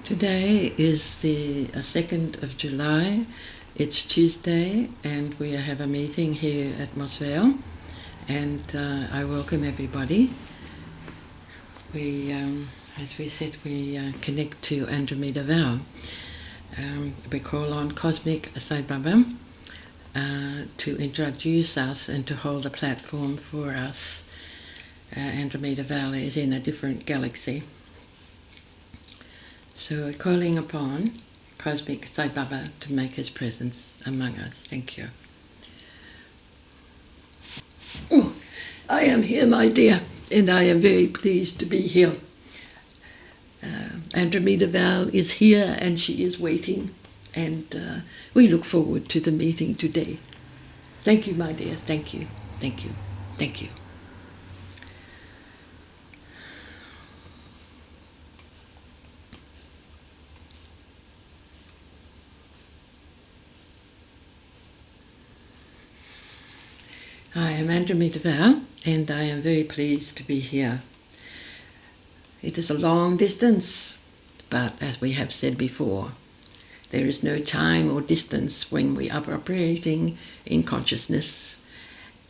Today is the 2nd of July. It's Tuesday, and we have a meeting here at Val, and I welcome everybody. We, as we said, we connect to Andromeda Val. We call on Cosmic Sai Baba to introduce us and to hold a platform for us. Andromeda Val is in a different galaxy. So we're calling upon Cosmic Sai Baba to make his presence among us. Thank you. Oh, I am here, my dear, and I am very pleased to be here. Andromeda Val is here and she is waiting, and we look forward to the meeting today. Thank you, my dear. Thank you. Thank you. Thank you. I am Andromeda Val, and I am very pleased to be here. It is a long distance, but as we have said before, there is no time or distance when we are operating in consciousness,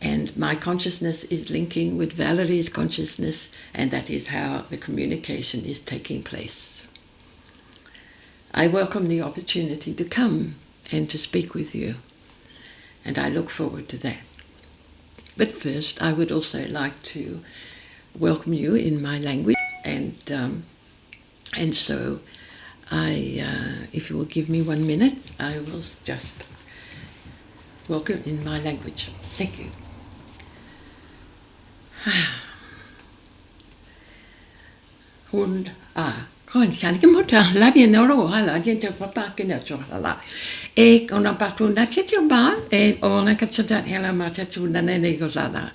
and my consciousness is linking with Valerie's consciousness, and that is how the communication is taking place. I welcome the opportunity to come and to speak with you, and I look forward to that. But first, I would also like to welcome you in my language, and so if you will give me 1 minute, I will just welcome in my language. Thank you. Hund con chán cái mốt là đi nó rồi là đi cho papa cái nào cho là con nó bắt tuần đã chết cho bà ona cái chuyện đó là mà chết tuần đã này có là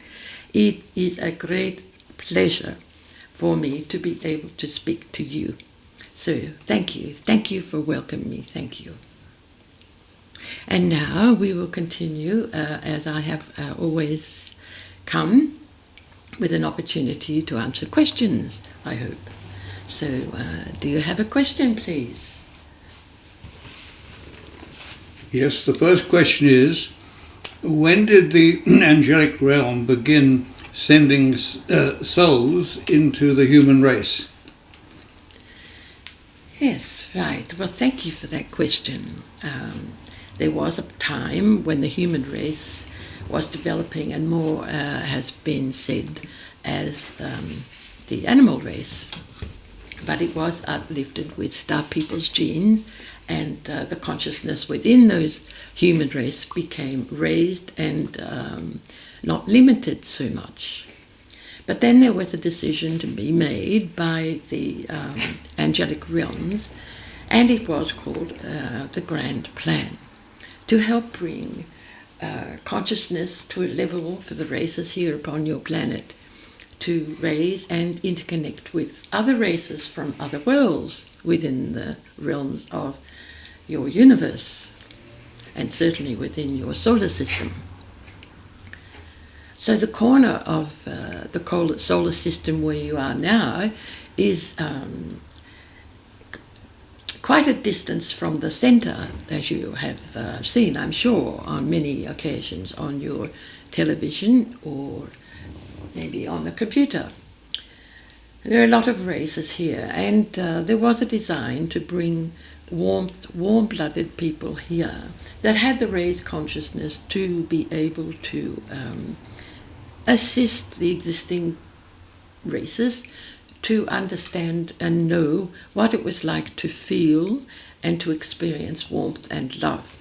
it is a great pleasure for me to be able to speak to you. So thank you for welcoming me. Thank you. And now we will continue as I have always come, with an opportunity to answer questions, I hope. So, do you have a question, please? Yes, the first question is, when did the Angelic Realm begin sending souls into the human race? Yes, right. Well, thank you for that question. There was a time when the human race was developing, and more has been said as the animal race. But it was uplifted with star people's genes, and the consciousness within those human race became raised and not limited so much. But then there was a decision to be made by the Angelic Realms, and it was called the Grand Plan, to help bring consciousness to a level for the races here upon your planet, to raise and interconnect with other races from other worlds within the realms of your universe, and certainly within your solar system. So the corner of the solar system where you are now is quite a distance from the center, as you have seen, I'm sure, on many occasions on your television or maybe on the computer. There are a lot of races here, and there was a design to bring warm-blooded people here that had the raised consciousness to be able to assist the existing races to understand and know what it was like to feel and to experience warmth and love.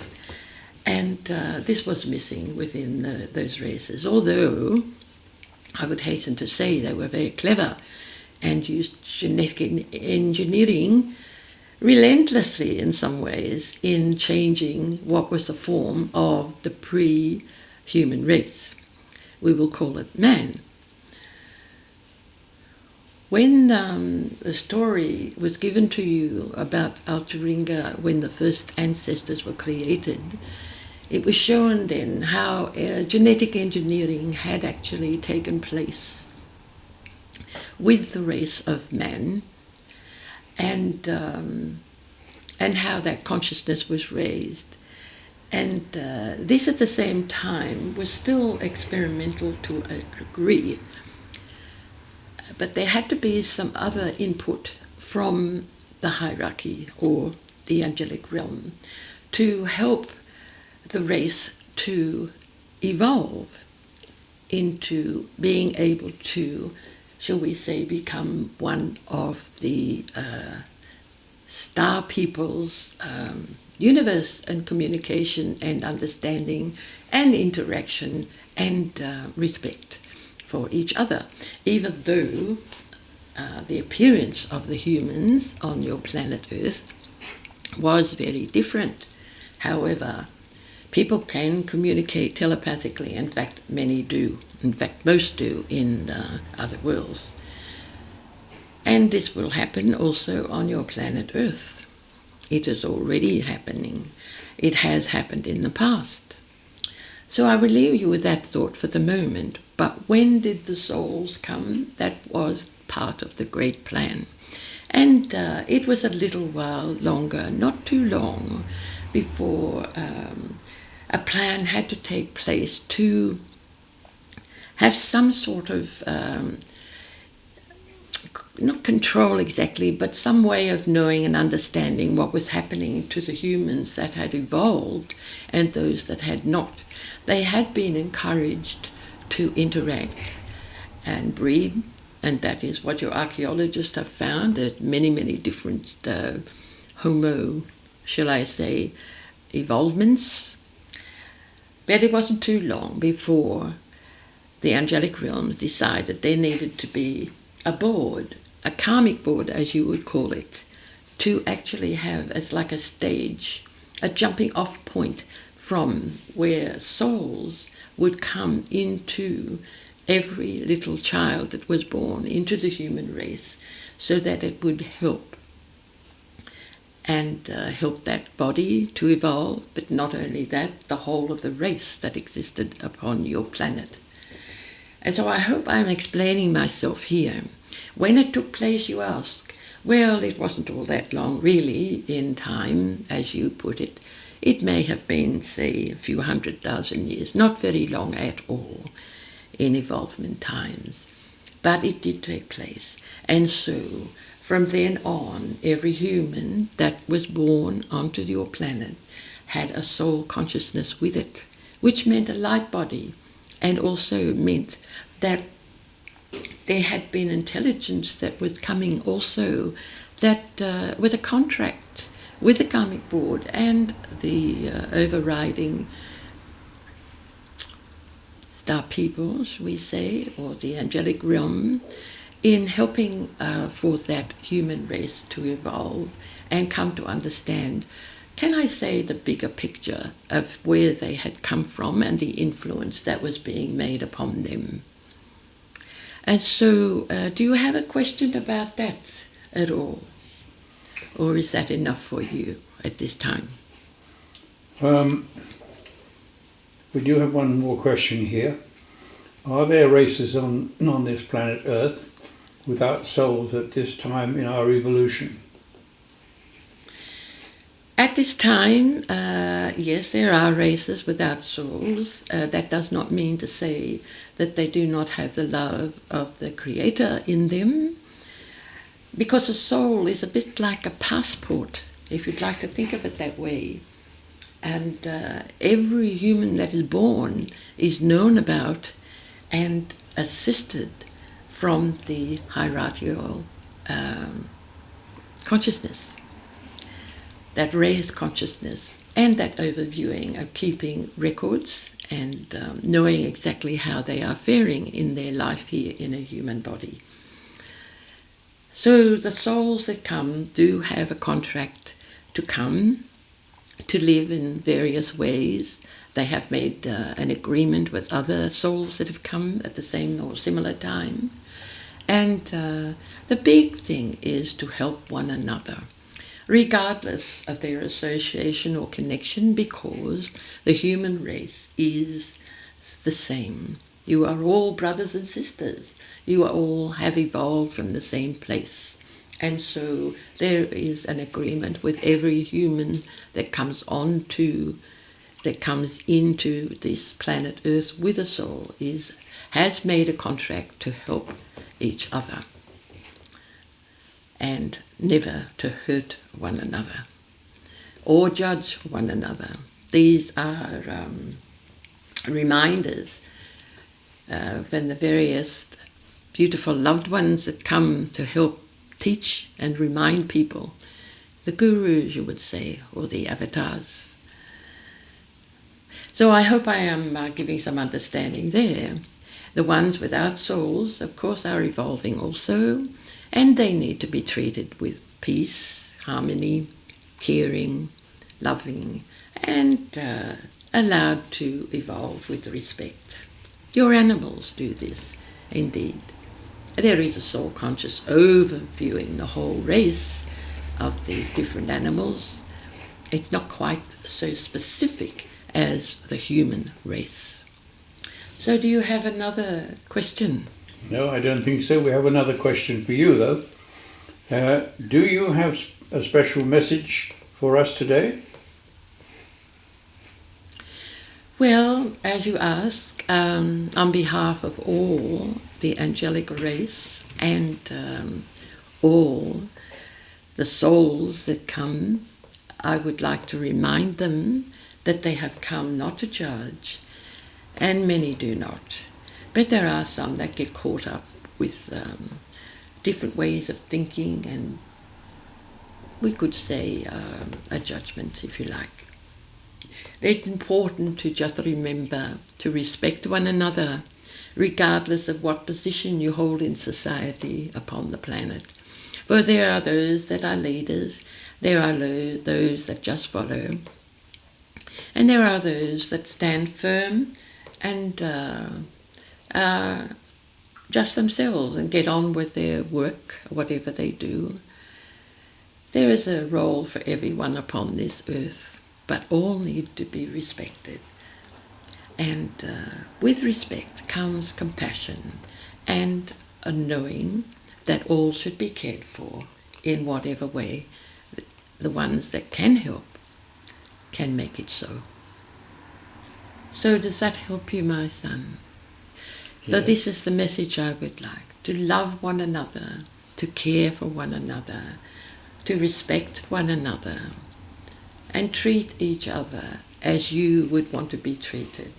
And this was missing within those races, although I would hasten to say they were very clever and used genetic engineering relentlessly in some ways in changing what was the form of the pre-human race. We will call it man. When the story was given to you about Altaringa, when the first ancestors were created, it was shown then how genetic engineering had actually taken place with the race of man, and and how that consciousness was raised. And this at the same time was still experimental to a degree, but there had to be some other input from the hierarchy or the angelic realm to help the race to evolve into being able to, shall we say, become one of the star people's universe and communication and understanding and interaction and respect for each other, even though the appearance of the humans on your planet Earth was very different. However, people can communicate telepathically. In fact, many do. In fact, most do in other worlds. And this will happen also on your planet Earth. It is already happening. It has happened in the past. So I will leave you with that thought for the moment. But when did the souls come? That was part of the great plan. And it was a little while longer, not too long, before a plan had to take place to have some sort of, not control exactly, but some way of knowing and understanding what was happening to the humans that had evolved and those that had not. They had been encouraged to interact and breed, and that is what your archaeologists have found. There's many, many different homo, shall I say, evolvements. But it wasn't too long before the angelic realms decided there needed to be a board, a karmic board as you would call it, to actually have as like a stage, a jumping off point from where souls would come into every little child that was born into the human race, so that it would help and help that body to evolve, but not only that, the whole of the race that existed upon your planet. And so I hope I'm explaining myself here. When it took place, you ask, well, it wasn't all that long really in time, as you put it. It may have been, say, a few 100,000 years, not very long at all in evolvement times. But it did take place. And so from then on, every human that was born onto your planet had a soul consciousness with it, which meant a light body, and also meant that there had been intelligence that was coming also, that with a contract with the karmic board and the overriding star peoples, we say, or the angelic realm, in helping for that human race to evolve and come to understand, can I say, the bigger picture of where they had come from and the influence that was being made upon them. And so, do you have a question about that at all? Or is that enough for you at this time? We do have one more question here. Are there races on this planet Earth without souls at this time in our evolution? At this time, yes, there are races without souls. That does not mean to say that they do not have the love of the Creator in them, because a soul is a bit like a passport, if you'd like to think of it that way. And every human that is born is known about and assisted from the hierarchical consciousness, that raised consciousness, and that overviewing of keeping records and knowing exactly how they are faring in their life here in a human body. So the souls that come do have a contract to come, to live in various ways. They have made an agreement with other souls that have come at the same or similar time. And the big thing is to help one another, regardless of their association or connection, because the human race is the same. You are all brothers and sisters. You all have evolved from the same place. And so there is an agreement with every human that comes into this planet Earth with a soul, has made a contract to help each other and never to hurt one another or judge one another. These are reminders when the various beautiful loved ones that come to help teach and remind people, the gurus, you would say, or the avatars. So I hope I am giving some understanding there. The ones without souls, of course, are evolving also, and they need to be treated with peace, harmony, caring, loving, and allowed to evolve with respect. Your animals do this, indeed. There is a soul conscious overviewing the whole race of the different animals. It's not quite so specific as the human race. So do you have another question? No, I don't think so. We have another question for you, though. Do you have a special message for us today? Well, as you ask, on behalf of all the angelic race and all the souls that come, I would like to remind them that they have come not to judge, and many do not. But there are some that get caught up with different ways of thinking, and we could say a judgment, if you like. It's important to just remember to respect one another, regardless of what position you hold in society upon the planet. For there are those that are leaders, there are those that just follow, and there are those that stand firm and are just themselves and get on with their work, whatever they do. There is a role for everyone upon this earth, but all need to be respected. And with respect comes compassion and a knowing that all should be cared for in whatever way the ones that can help can make it so. So does that help you, my son? Yes. So this is the message I would like, to love one another, to care for one another, to respect one another, and treat each other as you would want to be treated.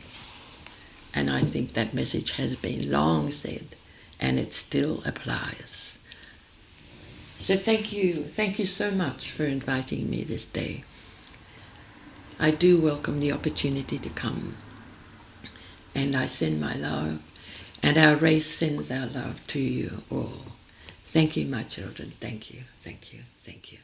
And I think that message has been long said, and it still applies. So thank you so much for inviting me this day. I do welcome the opportunity to come, and I send my love, and our race sends our love to you all. Thank you, my children. Thank you, thank you, thank you.